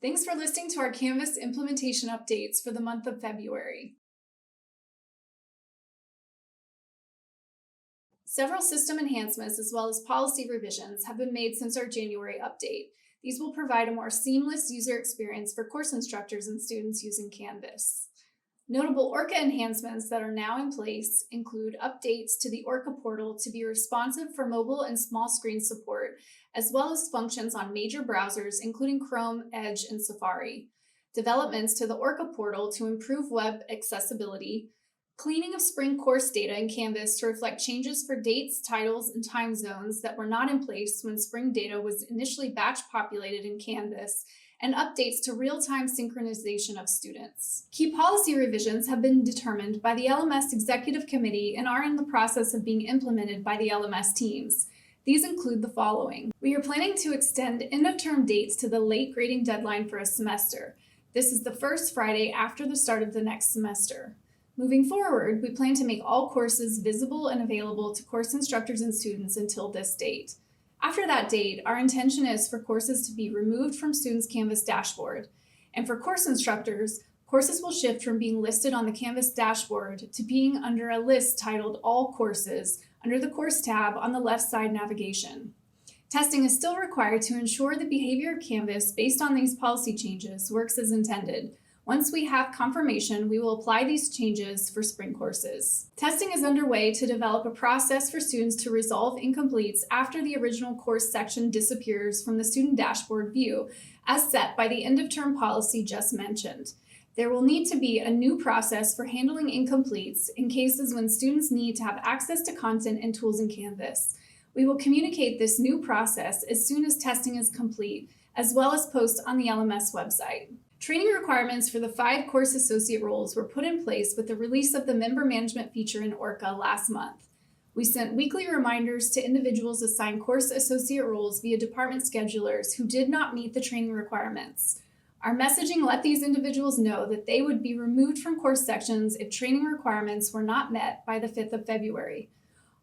Thanks for listening to our Canvas implementation updates for the month of February. Several system enhancements as well as policy revisions have been made since our January update. These will provide a more seamless user experience for course instructors and students using Canvas. Notable Orca enhancements that are now in place include updates to the Orca portal to be responsive for mobile and small screen support, as well as functions on major browsers, including Chrome, Edge, and Safari. Developments to the Orca portal to improve web accessibility, cleaning of spring course data in Canvas to reflect changes for dates, titles, and time zones that were not in place when spring data was initially batch populated in Canvas, and updates to real-time synchronization of students. Key policy revisions have been determined by the LMS Executive Committee and are in the process of being implemented by the LMS teams. These include the following. We are planning to extend end-of-term dates to the late grading deadline for a semester. This is the first Friday after the start of the next semester. Moving forward, we plan to make all courses visible and available to course instructors and students until this date. After that date, our intention is for courses to be removed from students' Canvas dashboard. And for course instructors, courses will shift from being listed on the Canvas dashboard to being under a list titled All Courses under the Course tab on the left side navigation. Testing is still required to ensure the behavior of Canvas based on these policy changes works as intended. Once we have confirmation, we will apply these changes for spring courses. Testing is underway to develop a process for students to resolve incompletes after the original course section disappears from the student dashboard view, as set by the end-of-term policy just mentioned. There will need to be a new process for handling incompletes in cases when students need to have access to content and tools in Canvas. We will communicate this new process as soon as testing is complete, as well as post on the LMS website. Training requirements for the 5 course associate roles were put in place with the release of the member management feature in Orca last month. We sent weekly reminders to individuals assigned course associate roles via department schedulers who did not meet the training requirements. Our messaging let these individuals know that they would be removed from course sections if training requirements were not met by the 5th of February.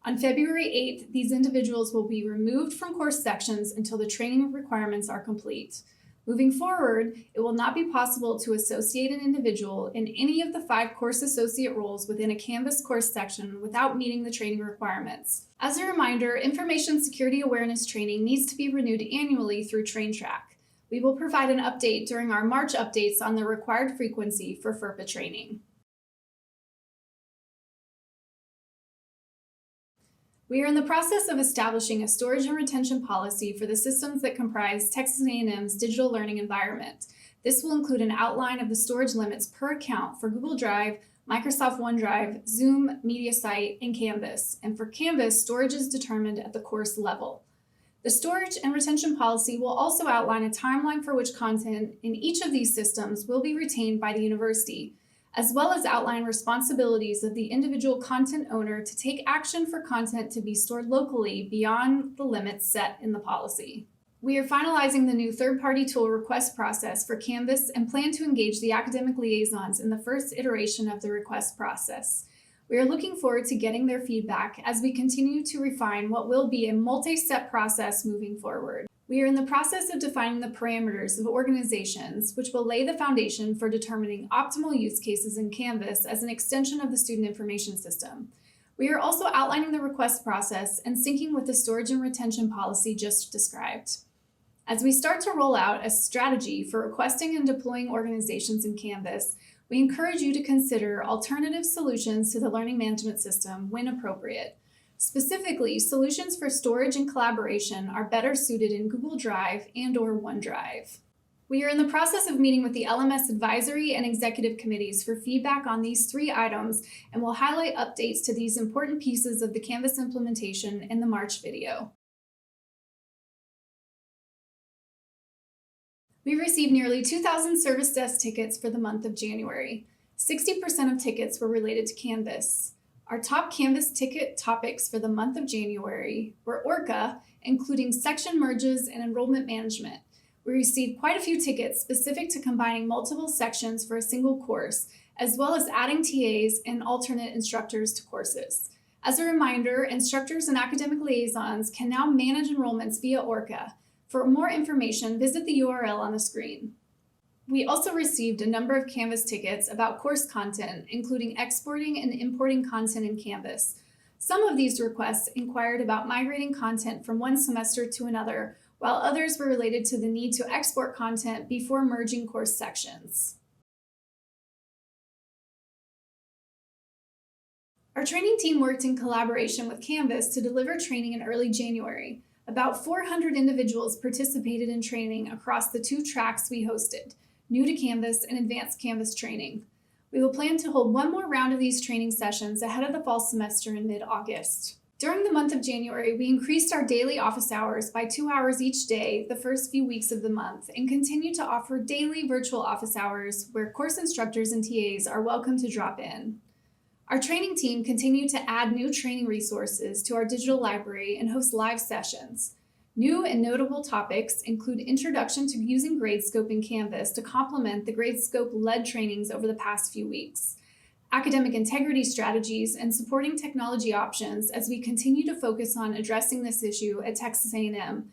On February 8th, these individuals will be removed from course sections until the training requirements are complete. Moving forward, it will not be possible to associate an individual in any of the 5 course associate roles within a Canvas course section without meeting the training requirements. As a reminder, information security awareness training needs to be renewed annually through TrainTrack. We will provide an update during our March updates on the required frequency for FERPA training. We are in the process of establishing a storage and retention policy for the systems that comprise Texas A&M's digital learning environment. This will include an outline of the storage limits per account for Google Drive, Microsoft OneDrive, Zoom, MediaSite, and Canvas. And for Canvas, storage is determined at the course level. The storage and retention policy will also outline a timeline for which content in each of these systems will be retained by the university, as well as outline responsibilities of the individual content owner to take action for content to be stored locally beyond the limits set in the policy. We are finalizing the new third-party tool request process for Canvas and plan to engage the academic liaisons in the first iteration of the request process. We are looking forward to getting their feedback as we continue to refine what will be a multi-step process moving forward. We are in the process of defining the parameters of organizations, which will lay the foundation for determining optimal use cases in Canvas as an extension of the student information system. We are also outlining the request process and syncing with the storage and retention policy just described. As we start to roll out a strategy for requesting and deploying organizations in Canvas, we encourage you to consider alternative solutions to the learning management system when appropriate. Specifically, solutions for storage and collaboration are better suited in Google Drive and/or OneDrive. We are in the process of meeting with the LMS advisory and executive committees for feedback on these 3 items, and will highlight updates to these important pieces of the Canvas implementation in the March video. We received nearly 2,000 service desk tickets for the month of January. 60% of tickets were related to Canvas. Our top Canvas ticket topics for the month of January were Orca, including section merges and enrollment management. We received quite a few tickets specific to combining multiple sections for a single course, as well as adding TAs and alternate instructors to courses. As a reminder, instructors and academic liaisons can now manage enrollments via Orca. For more information, visit the URL on the screen. We also received a number of Canvas tickets about course content, including exporting and importing content in Canvas. Some of these requests inquired about migrating content from one semester to another, while others were related to the need to export content before merging course sections. Our training team worked in collaboration with Canvas to deliver training in early January. About 400 individuals participated in training across the 2 tracks we hosted, New to Canvas and Advanced Canvas training. We will plan to hold one more round of these training sessions ahead of the fall semester in mid-August. During the month of January, we increased our daily office hours by 2 hours each day the first few weeks of the month and continue to offer daily virtual office hours where course instructors and TAs are welcome to drop in. Our training team continued to add new training resources to our digital library and host live sessions. New and notable topics include introduction to using Gradescope in Canvas to complement the Gradescope-led trainings over the past few weeks, academic integrity strategies, and supporting technology options as we continue to focus on addressing this issue at Texas A&M,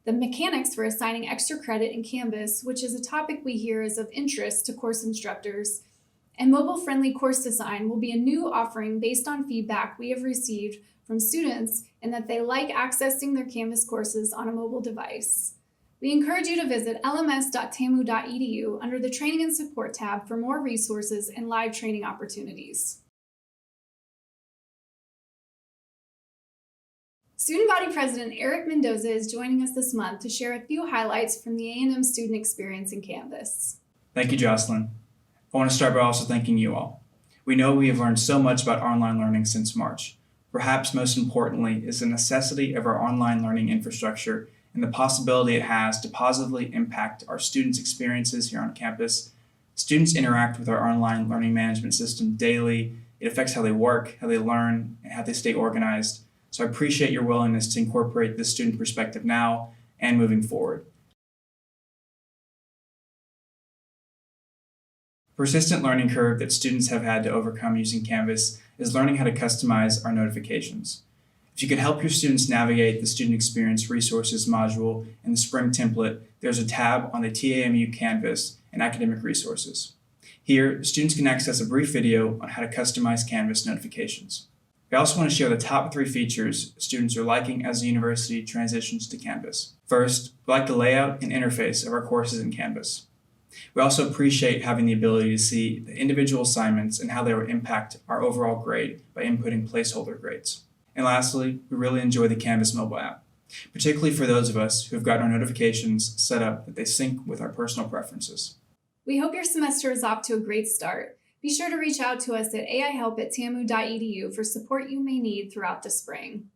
the mechanics for assigning extra credit in Canvas, which is a topic we hear is of interest to course instructors, and mobile-friendly course design will be a new offering based on feedback we have received from students and that they like accessing their Canvas courses on a mobile device. We encourage you to visit lms.tamu.edu under the Training and Support tab for more resources and live training opportunities. Student Body President Eric Mendoza is joining us this month to share a few highlights from the A&M student experience in Canvas. Thank you, Jocelyn. I want to start by also thanking you all. We know we have learned so much about online learning since March. Perhaps most importantly is the necessity of our online learning infrastructure and the possibility it has to positively impact our students' experiences here on campus. Students interact with our online learning management system daily. It affects how they work, how they learn, and how they stay organized. So I appreciate your willingness to incorporate this student perspective now and moving forward. Persistent learning curve that students have had to overcome using Canvas is learning how to customize our notifications. If you could help your students navigate the Student Experience Resources module in the Spring template, there's a tab on the TAMU Canvas and Academic Resources. Here, students can access a brief video on how to customize Canvas notifications. We also want to share the top 3 features students are liking as the university transitions to Canvas. First, we like the layout and interface of our courses in Canvas. We also appreciate having the ability to see the individual assignments and how they will impact our overall grade by inputting placeholder grades. And lastly, we really enjoy the Canvas mobile app, particularly for those of us who have gotten our notifications set up that they sync with our personal preferences. We hope your semester is off to a great start. Be sure to reach out to us at aihelp@tamu.edu for support you may need throughout the spring.